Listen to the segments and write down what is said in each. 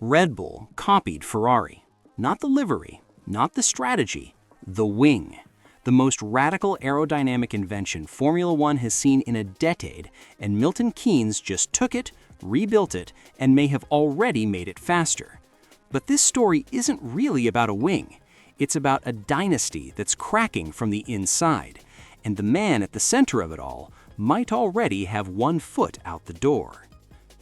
Red Bull copied Ferrari. Not the livery, not the strategy, the wing. The most radical aerodynamic invention Formula One has seen in a decade, and Milton Keynes just took it, rebuilt it, and may have already made it faster. But this story isn't really about a wing. It's about a dynasty that's cracking from the inside, and the man at the center of it all might already have one foot out the door.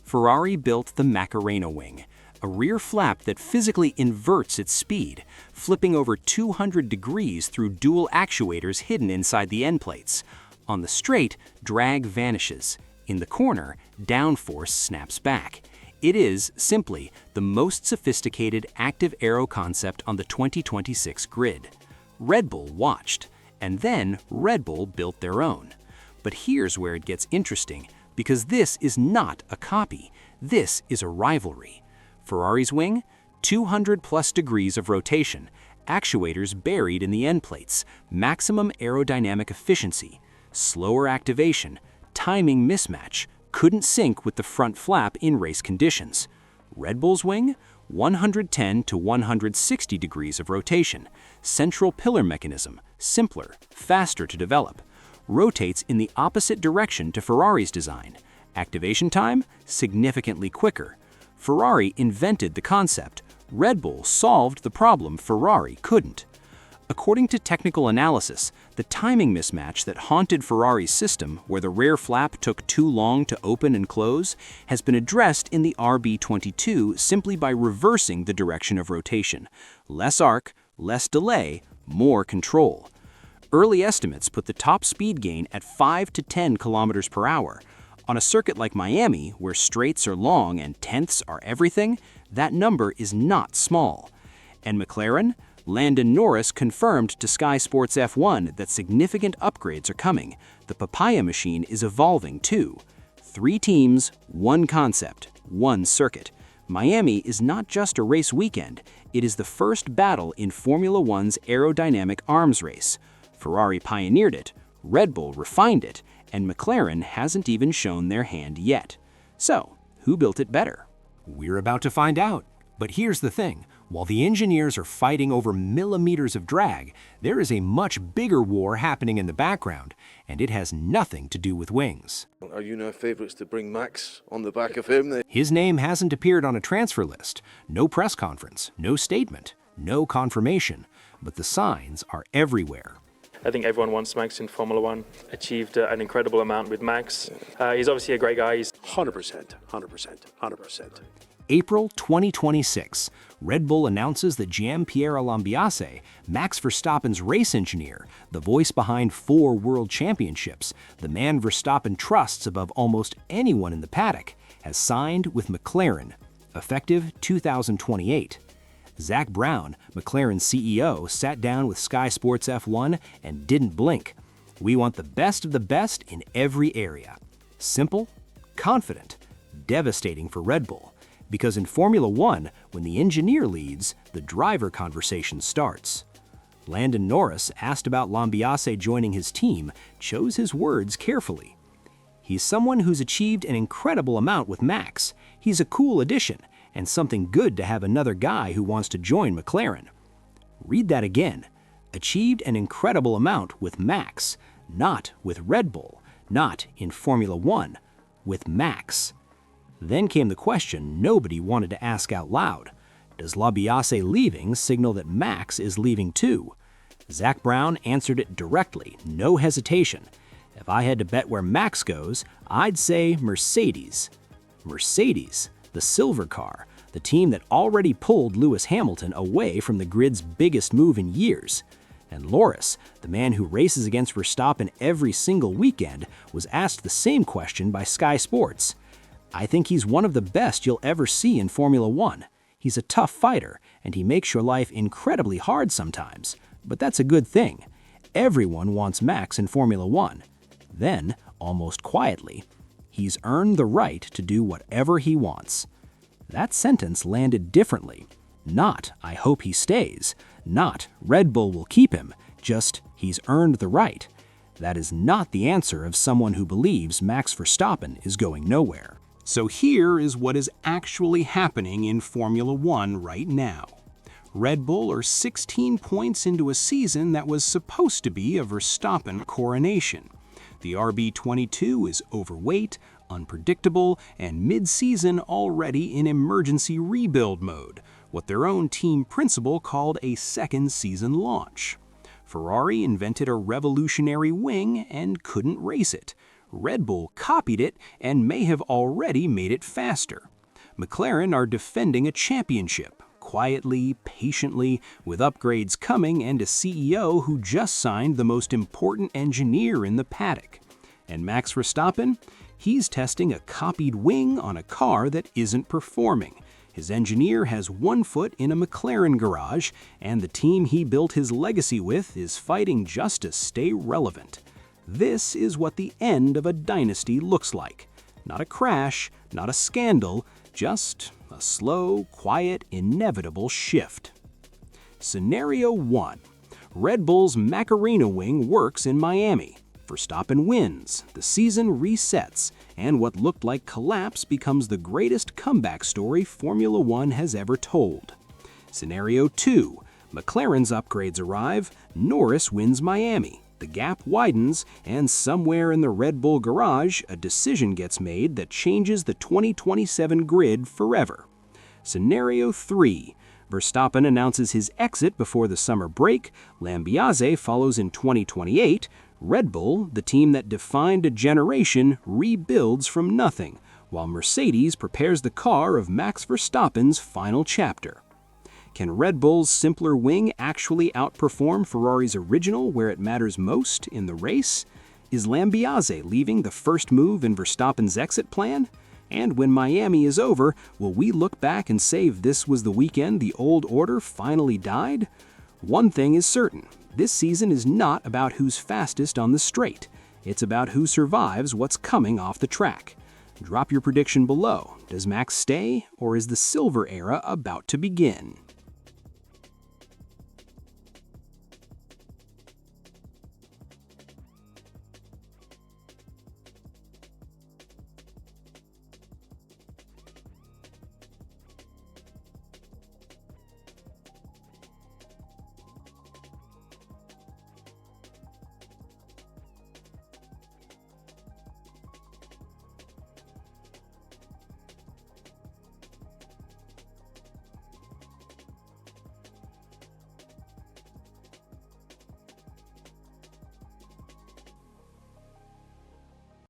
Ferrari built the Macarena Wing, a rear flap that physically inverts its speed, flipping over 200 degrees through dual actuators hidden inside the end plates. On the straight, drag vanishes. In the corner, downforce snaps back. It is, simply, the most sophisticated active aero concept on the 2026 grid. Red Bull watched, and then Red Bull built their own. But here's where it gets interesting, because this is not a copy. This is a rivalry. Ferrari's wing, 200+ degrees of rotation, actuators buried in the end plates, maximum aerodynamic efficiency, slower activation, timing mismatch, couldn't sync with the front flap in race conditions. Red Bull's wing, 110 to 160 degrees of rotation, central pillar mechanism, simpler, faster to develop, rotates in the opposite direction to Ferrari's design. Activation time, significantly quicker. Ferrari invented the concept. Red Bull solved the problem Ferrari couldn't. According to technical analysis, the timing mismatch that haunted Ferrari's system, where the rear flap took too long to open and close, has been addressed in the RB22 simply by reversing the direction of rotation. Less arc, less delay, more control. Early estimates put the top speed gain at 5 to 10 kilometers per hour. On a circuit like Miami, where straights are long and tenths are everything, that number is not small. And McLaren? Lando Norris confirmed to Sky Sports F1 that significant upgrades are coming. The Papaya machine is evolving too. 3 teams, 1 concept, 1 circuit. Miami is not just a race weekend, it is the first battle in Formula One's aerodynamic arms race. Ferrari pioneered it, Red Bull refined it, and McLaren hasn't even shown their hand yet. So, who built it better? We're about to find out. But here's the thing. While the engineers are fighting over millimeters of drag, there is a much bigger war happening in the background, and it has nothing to do with wings. Are you now favourites to bring Max on the back of him? His name hasn't appeared on a transfer list. No press conference, no statement, no confirmation. But the signs are everywhere. I think everyone wants Max in Formula One. Achieved an incredible amount with Max. He's obviously a great guy. 100%. April 2026, Red Bull announces that Giampiero Lambiase, Max Verstappen's race engineer, the voice behind 4 world championships, the man Verstappen trusts above almost anyone in the paddock, has signed with McLaren, effective 2028. Zak Brown, McLaren's CEO, sat down with Sky Sports F1 and didn't blink. We want the best of the best in every area. Simple, confident, devastating for Red Bull. Because in Formula One, when the engineer leads, the driver conversation starts. Lando Norris, asked about Lambiase joining his team, chose his words carefully. He's someone who's achieved an incredible amount with Max. He's a cool addition, and something good to have another guy who wants to join McLaren. Read that again. Achieved an incredible amount with Max, not with Red Bull, not in Formula One, with Max. Then came the question nobody wanted to ask out loud. Does Lambiase leaving signal that Max is leaving too? Zak Brown answered it directly, no hesitation. If I had to bet where Max goes, I'd say Mercedes. Mercedes, the silver car, the team that already pulled Lewis Hamilton away from the grid's biggest move in years. And Loris, the man who races against Verstappen every single weekend, was asked the same question by Sky Sports. I think he's one of the best you'll ever see in Formula One. He's a tough fighter, and he makes your life incredibly hard sometimes. But that's a good thing. Everyone wants Max in Formula One. Then, almost quietly, he's earned the right to do whatever he wants. That sentence landed differently. Not, I hope he stays. Not, Red Bull will keep him. Just, he's earned the right. That is not the answer of someone who believes Max Verstappen is going nowhere. So here is what is actually happening in Formula One right now. Red Bull are 16 points into a season that was supposed to be a Verstappen coronation. The RB22 is overweight, unpredictable, and mid-season already in emergency rebuild mode, what their own team principal called a second season launch. Ferrari invented a revolutionary wing and couldn't race it. Red Bull copied it and may have already made it faster. McLaren are defending a championship, quietly, patiently, with upgrades coming and a CEO who just signed the most important engineer in the paddock. And Max Verstappen? He's testing a copied wing on a car that isn't performing. His engineer has one foot in a McLaren garage, and the team he built his legacy with is fighting just to stay relevant. This is what the end of a dynasty looks like. Not a crash, not a scandal, just a slow, quiet, inevitable shift. Scenario 1. Red Bull's Macarena Wing works in Miami. Verstappen wins, the season resets, and what looked like collapse becomes the greatest comeback story Formula One has ever told. Scenario 2. McLaren's upgrades arrive, Norris wins Miami. The gap widens, and somewhere in the Red Bull garage, a decision gets made that changes the 2027 grid forever. Scenario 3. Verstappen announces his exit before the summer break, Lambiase follows in 2028, Red Bull, the team that defined a generation, rebuilds from nothing, while Mercedes prepares the car of Max Verstappen's final chapter. Can Red Bull's simpler wing actually outperform Ferrari's original where it matters most in the race? Is Lambiase leaving the first move in Verstappen's exit plan? And when Miami is over, will we look back and say this was the weekend the old order finally died? One thing is certain, this season is not about who's fastest on the straight. It's about who survives what's coming off the track. Drop your prediction below. Does Max stay, or is the silver era about to begin?